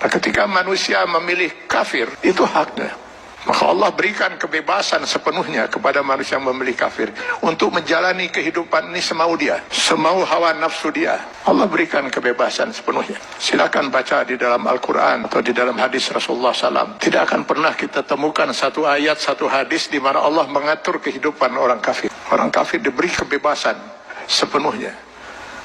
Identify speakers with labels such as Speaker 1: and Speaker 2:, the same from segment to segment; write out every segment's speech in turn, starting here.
Speaker 1: Nah, ketika manusia memilih kafir, itu haknya. Maka Allah berikan kebebasan sepenuhnya kepada manusia yang memilih kafir untuk menjalani kehidupan ini semau dia, semau hawa nafsu dia. Allah berikan kebebasan sepenuhnya. Silakan baca di dalam Al-Quran atau di dalam hadis Rasulullah SAW. Tidak akan pernah kita temukan satu ayat, satu hadis di mana Allah mengatur kehidupan orang kafir. Orang kafir diberi kebebasan sepenuhnya,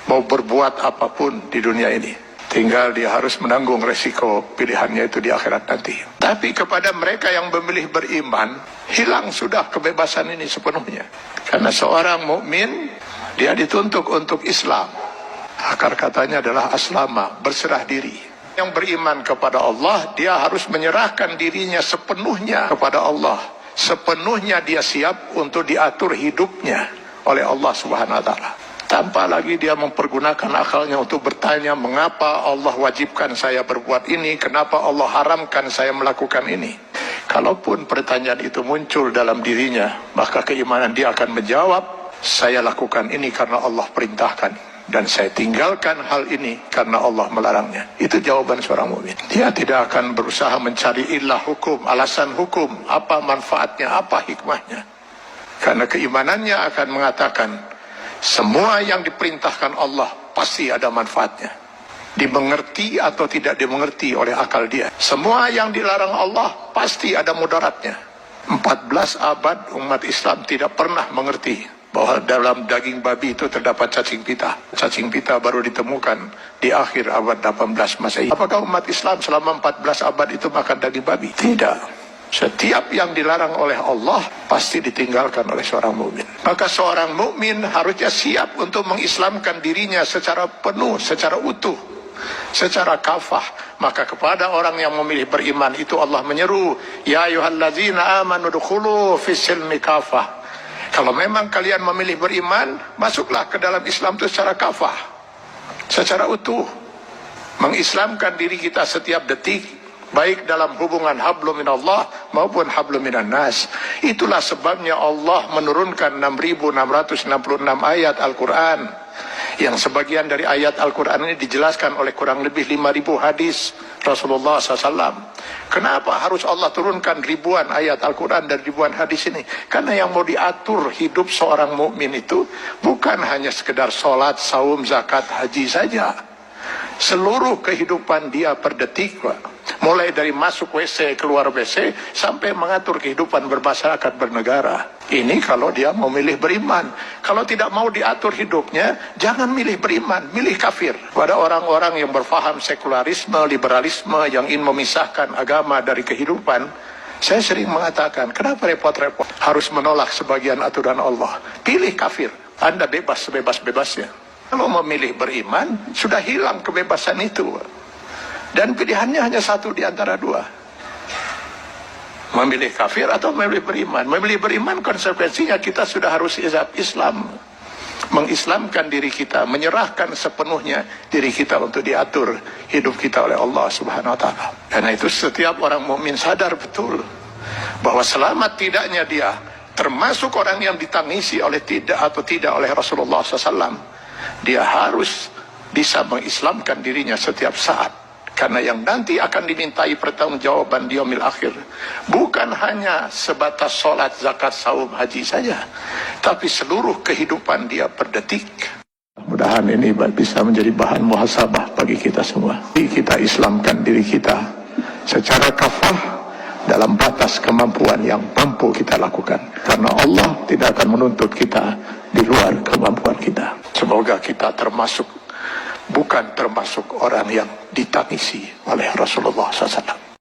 Speaker 1: mau berbuat apapun di dunia ini. Tinggal dia harus menanggung resiko pilihannya itu di akhirat nanti. Tapi kepada mereka yang memilih beriman, hilang sudah kebebasan ini sepenuhnya. Karena seorang mukmin, dia dituntut untuk Islam. Akar katanya adalah aslama, berserah diri. Yang beriman kepada Allah, dia harus menyerahkan dirinya sepenuhnya kepada Allah. Sepenuhnya dia siap untuk diatur hidupnya oleh Allah Subhanahu wa Ta'ala. Tanpa lagi dia mempergunakan akalnya untuk bertanya, mengapa Allah wajibkan saya berbuat ini, kenapa Allah haramkan saya melakukan ini. Kalaupun pertanyaan itu muncul dalam dirinya, maka keimanan dia akan menjawab, saya lakukan ini karena Allah perintahkan, dan saya tinggalkan hal ini karena Allah melarangnya. Itu jawaban seorang mukmin. Dia tidak akan berusaha mencari ilah hukum, alasan hukum, apa manfaatnya, apa hikmahnya. Karena keimanannya akan mengatakan, semua yang diperintahkan Allah pasti ada manfaatnya. Dimengerti atau tidak dimengerti oleh akal dia. Semua yang dilarang Allah pasti ada mudaratnya. 14 abad umat Islam tidak pernah mengerti bahwa dalam daging babi itu terdapat cacing pita. Cacing pita baru ditemukan di akhir abad 18 Masehi. Apakah umat Islam selama 14 abad itu makan daging babi? Tidak. Setiap yang dilarang oleh Allah pasti ditinggalkan oleh seorang mukmin. Maka seorang mukmin harusnya siap untuk mengislamkan dirinya secara penuh, secara utuh, secara kafah. Maka kepada orang yang memilih beriman itu Allah menyeru, ya ayyuhallazina amanu dukhulu fis silmi kafah. Kalau memang kalian memilih beriman, masuklah ke dalam Islam itu secara kafah, secara utuh. Mengislamkan diri kita setiap detik, baik dalam hubungan hablum minallah maupun hablum minan nas. Itulah sebabnya Allah menurunkan 6.666 ayat Al-Quran, yang sebagian dari ayat Al-Quran ini dijelaskan oleh kurang lebih 5.000 hadis Rasulullah SAW. Kenapa harus Allah turunkan ribuan ayat Al-Quran dan ribuan hadis ini? Karena yang mau diatur hidup seorang mukmin itu bukan hanya sekedar sholat, saum, zakat, haji saja. Seluruh kehidupan dia per detik, mulai dari masuk WC, keluar WC, sampai mengatur kehidupan bermasyarakat, bernegara. Ini kalau dia memilih beriman. Kalau tidak mau diatur hidupnya, jangan milih beriman, milih kafir. Pada orang-orang yang berfaham sekularisme, liberalisme, yang ingin memisahkan agama dari kehidupan, saya sering mengatakan, kenapa repot-repot harus menolak sebagian aturan Allah? Pilih kafir, Anda bebas sebebas-bebasnya. Kalau memilih beriman, sudah hilang kebebasan itu. Dan pilihannya hanya satu di antara dua. Memilih kafir atau memilih beriman. Memilih beriman konsekuensinya kita sudah harus Islam. Mengislamkan diri kita, menyerahkan sepenuhnya diri kita untuk diatur hidup kita oleh Allah Subhanahu wa Ta'ala. Karena itu setiap orang mukmin sadar betul bahwa selamat tidaknya dia termasuk orang yang ditangisi oleh tidak oleh Rasulullah SAW. Dia harus bisa mengislamkan dirinya setiap saat. Karena yang nanti akan dimintai pertanggungjawaban di yaumil akhir bukan hanya sebatas sholat, zakat, saum, haji saja, tapi seluruh kehidupan dia per detik. Mudah-mudahan ini bisa menjadi bahan muhasabah bagi kita semua. Kita islamkan diri kita secara kafah dalam batas kemampuan yang mampu kita lakukan. Karena Allah tidak akan menuntut kita di luar kemampuan kita. Semoga kita bukan termasuk orang yang ditangisi oleh Rasulullah SAW.